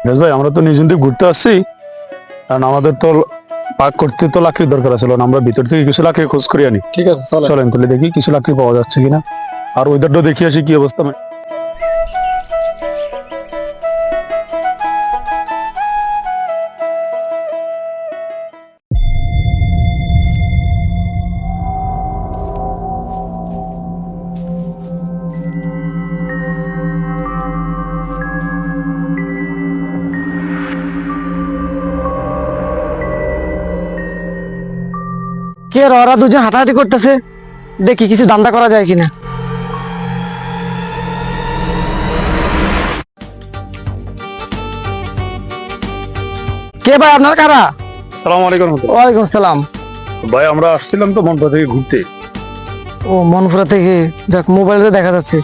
বেশ ভাই, আমরা তো নিজে থেকে ঘুরতে আসছি, কারণ আমাদের তো পাক করতে তো লাকড়ির দরকার আছে। আমরা ভিতর থেকে কিছু লাকড়ি খোঁজ করে আনি। ঠিক আছে, চলো। চলেন তাহলে দেখি কিছু লাকড়ি পাওয়া যাচ্ছে কিনা, আর ওয়েদারটা দেখি আসি কি অবস্থা। কে রে, ওরা দুজন হাঁটাহাঁটি করতেছে, দেখি কিছু ধান্দা করা যায় কিনা। কে ভাই, আপনার কারা? আসসালামু আলাইকুম। ওয়ালাইকুম আসসালাম। ভাই আমরা আসছিলাম তো মনপুরা থেকে ঘুরতে। ও, মনপুরা থেকে? যাক, মোবাইলে দেখা যাচ্ছে,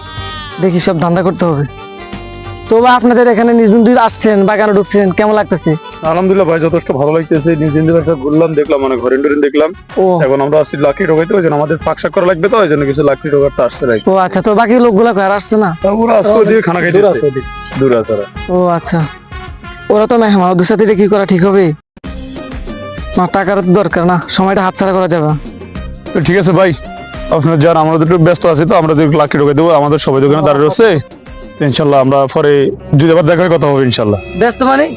দেখি সব ধান্দা করতে হবে। তো ভাই, আপনাদের এখানে নিজুম দুই আসছেন, বাগানে ঢুকছেন, কেমন লাগতেছে? আলহামদুলিল্লাহ ভাই, যথেষ্ট ভালো লাগতেছে। নিজে ঘুরলাম, দেখলাম, মানে ঘরেন টরেন দেখলাম। ও এখন আমরা আসছি লাকড়ি ঢোকাইতে, ওই জন্য আমাদের ফাঁকশাক করা লাগবে, তো ওই জন্য কিছু লাকড়ি ঢোকাতে আসছে। ও আচ্ছা, তো বাকি লোকগুলা আর আসছে না? ওরা আসছে ওদিকে খানা খাইতে, দূরে আছে ওরা। ও আচ্ছা, ওরা তো মেহমান, ওদের সাথে কি করা ঠিক হবে? না, টাকার তো দরকার, না সময়টা হাতছাড়া করা যাবে না। তো ঠিক আছে ভাই, আপনার যান, আমরা একটু ব্যস্ত আছি, তো আমরা লাকড়ি ঢোকাই দেবো। আমাদের সবাই দোকানে দাঁড়িয়ে রয়েছে, ইনশাল্লাহ আমরা পরে যদি আবার দেখা হয় কথা হবে ইনশাল্লাহ। ব্যস্ত মানে?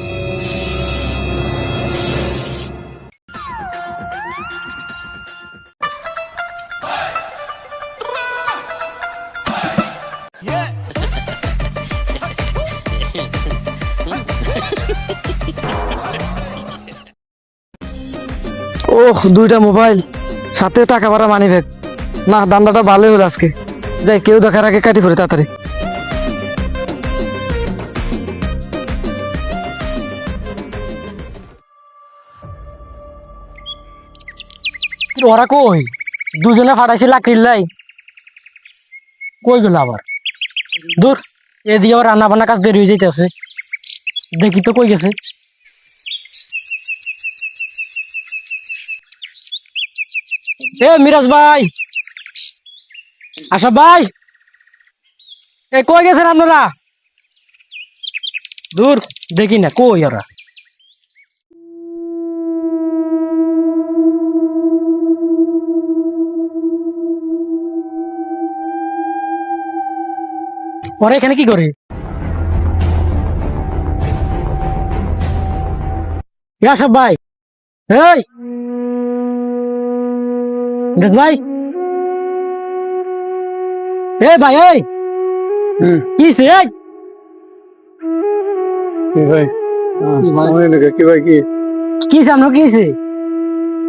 ওহ, দুইটা মোবাইল, সাথে টাকা ভরা মানি ব্যাগ। না, দান্দাটা ভালোই হলো আজকে। যাই, কেউ দেখার আগে কাটি পড়ে তাড়াতাড়ি। ওরা কই? দুজনে ফাটাইছে লাকড়ির লাই, কই গেল আবার? দূর, এদিকে আবার রান্না বান্না কাজ দেরি হয়ে যাইতেছে, দেখি তো কই গেছে। এ মিরাজ ভাই, আশা ভাই, এ কই গেছেন আপনারা? দূর, দেখি না কই ওরা। ওরা এখানে কি করে? আশা ভাই, এই মিরাজ ভাই, এ ভাই, এই কি হইছে? এই কি ভাই? কি ভাই? কি কি সামনে কি হইছে?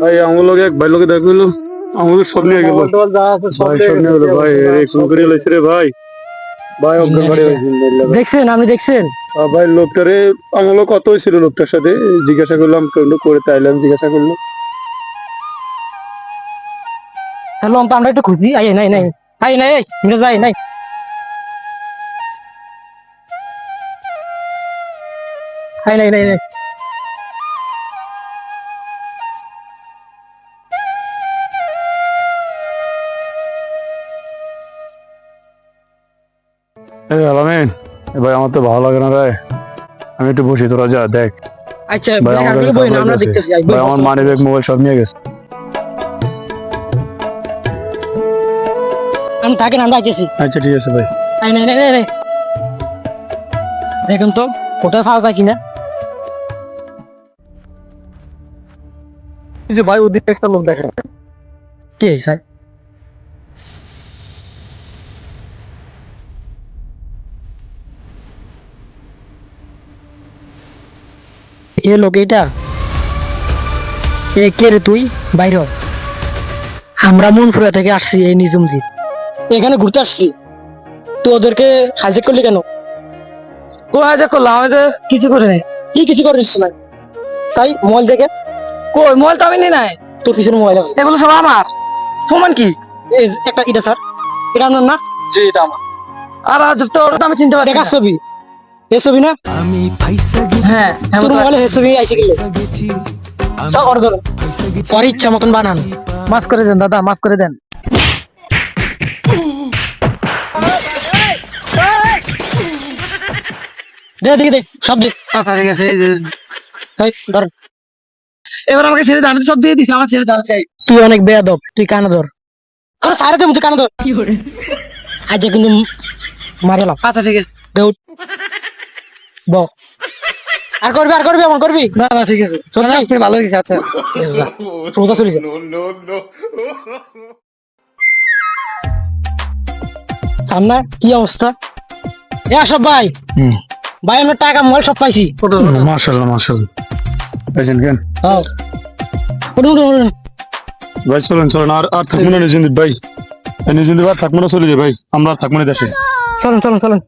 ভাই, আমার লোক এক ভাই লোকে দেখলো, আমাদের সব নিয়ে গেল। ভাই সব নিয়ে গেল ভাই, রে খুন করে লাইছে রে ভাই। ভাই অজ্ঞান করে দেখছেন? আপনি দেখছেন? ভাই লোকটারে, আমার লোক কত হয়েছিল লোকটার সাথে, জিজ্ঞাসা করলাম, কেউ করে তাইলাম, জিজ্ঞাসা করলো। হ্যালো, আমরা একটু খুঁজি। আই নাই নাই, আই নাই, এই মিরাজ ভাই নাই, আই নাই নাই নাই। আলামিন, ভাই আমার তো ভালো লাগে না রে, আমি একটু বসি, তোরা যা দেখ। আচ্ছা ভাই ভাই, আমাদের আমি বই না, আমরা কাছে দেখতেছি। ভাই আমার মানি ব্যাগ মোবাইল সব নিয়ে গেছে। আমি থাকেন, আমরা আইতেছি। আচ্ছা ঠিক আছে ভাই। আই নাই নাই নাই, দেখুন তো কোথায় পাওয়া যায় কিনা। এই যে ভাই, ওদিকে একটা লোক দেখা যাচ্ছে। কে স্যার? এ লোক এটা? এ কে রে তুই? বাইর হ। আমরা মনপুরা থেকে আসছি, এই নিজুমজি এখানে ঘুরতে আসছি। তো ওদেরকে হাইজ্যাক করলি কেন? ও হাইজ্যাক করলাম? আমি তো কিছু করে নাই। কি কিছু করিস না? সাই মোবাইল দেখে। কই মোবাইল তো আমি নিয়ে নাই। তোর পিছনে মোবাইল আছে, এগুলো সব আমার। প্রমাণ কি? এই একটা, এটা স্যার, এটা আপনার না? জি, এটা আমার। আর আজ তো ওটা আমি চিনতে পারি। দেখা ছবি, এ ছবি না? হ্যাঁ, তোর মোবাইলে এ ছবি আইছে গেলে সব অর্ডার ওর ইচ্ছা মতন বানান। মাফ করে দেন দাদা, মাফ করে দেন। দে দেখি দে সব দে। আচ্ছা ঠিক আছে এই, ধর। এবার আমাকে ছেড়ে দাঁড়াতে সব দিয়ে দিছে আমার ছেড়ে দাঁড়াতে চাই তুই অনেক বেয়াদব, তুই কানে ধর। আরে সারে তুই কানে ধর। আজ কিন্তু মারলাম। আচ্ছা ঠিক আছে দে উঠ। ব আর করবি এমন করবি না না ঠিক আছে সত্যি? আপনি ভালো হয়েছে আচ্ছা সোজা চলে যা। সামনে কি অবস্থা? এ আসব ভাই, ভাই আমরা টাকা মোবাইল সব পাইছি। মাশাআল্লাহ মাশাআল্লাহ ভাইজান কেন হ্যাঁ উঠুন উঠুন উঠুন। ভাই চলেন চলেন আর থাকবো না নিজিন্দিত ভাই, নিজিন্দিত আর থাকবো না, চলে যাই ভাই, আমরা আর থাকবো না দেশে। চলেন চলেন চলেন।